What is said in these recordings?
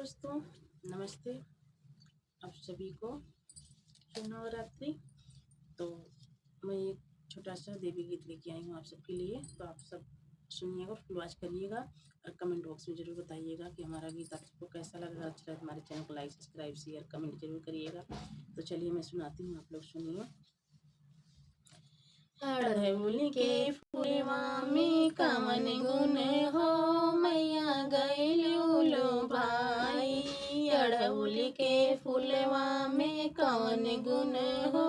दोस्तों, नमस्ते आप सभी को। शुभ नवरात्रि। तो मैं एक छोटा सा देवी गीत लेके आई हूँ आप सबके लिए। तो आप सब सुनिएगा, फुल वॉच करिएगा और कमेंट बॉक्स में ज़रूर बताइएगा कि हमारा गीत आप सबको कैसा लगा। अच्छा लगा हमारे चैनल को लाइक सब्सक्राइब शेयर कमेंट जरूर करिएगा। तो चलिए मैं सुनाती हूँ, आप लोग सुनिए। अड़हुल के फूलवा में कवन गुण हो, मैया गइलू लो भाई। अड़हुल के फूलवा में कवन गुण हो,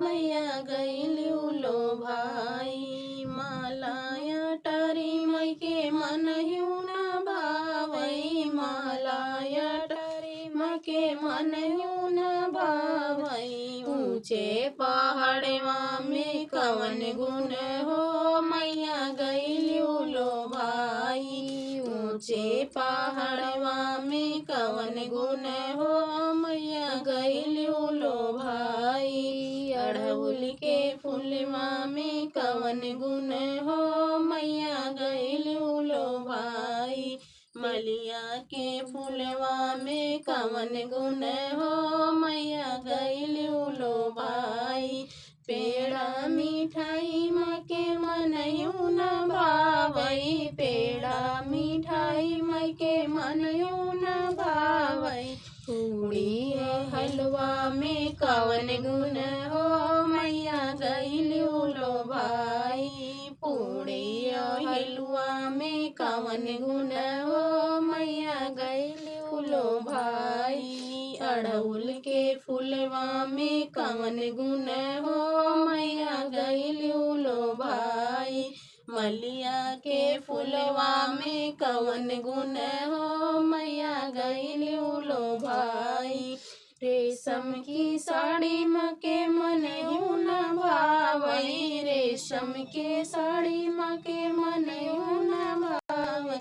मैया गइलू लो भाई। मालाया टारी मई के मन ह्यू न भावई, मालाया टारी मई के मन ह्यू न भावई। ऊंचे पहाड़वा में कवन गुण हो, मैया गइलू लो भाई। ऊंचे पहाड़वा में कवन गुण हो, मैया गइलू लो भाई। अड़हुल के फूलवा में कवन गुण हो, मैया गइलू लो भाई। मलिया के फूलवा में कवन गुण हो, मैया गइलू लो भाई। पेड़ा मिठाई मके मनयू न भावई, पेड़ा मिठाई मके मनयू न भावई। पूड़ी हलवा में कवन गुण हो, मैया गइलू लो भाई। पूड़ी हलवा में कवन गुण हो, मैया गइलू लो भाई। अड़हुल के फूलवा में कवन गुण हो, मैया गइलू लो भाई। मलिया के फूलवा में कवन गुण हो, मैया गइलू लो भाई। रेशम की साड़ी मके मनयू न भावई, रेशम के साड़ी मके मनयू न भावई।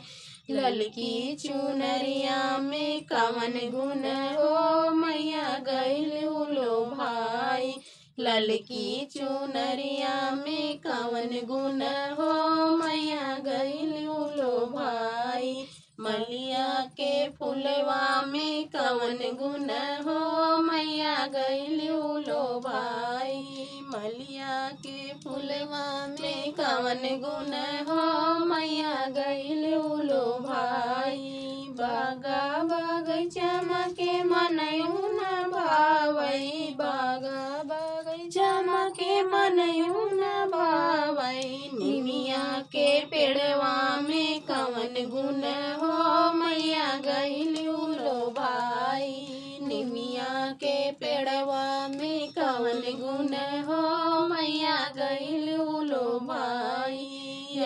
ललकी चुनरिया में कवन गुण हो, मैया गइलू लो भाई। ललकी चुनरिया में कवन गुण हो, मैया गइलू लो भाई। मलिया के फूलवा में कवन गुण हो, मैया गइलू लो भाई। मलिया के फूलवा में कवन गुण हो, मैया गइलू लो भाई। बागा बगैचा मके मनयू न भावई, बागा बगैचा मके मनयू न भावई। निमिया के पेड़वा में कवन गुण हो, मैया गइलू लो भाई। निमिया के पेड़वा में कवन गुण हो, मैया गइलू लो भाई।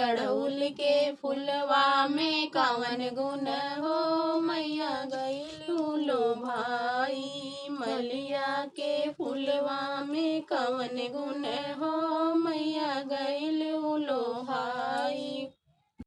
अड़हुल के फूलवा में कवन गुण हो, मैया गइलू लो भाई। मलिया के फूलवा में कवन गुण हो, मैया गइलू लो भाई।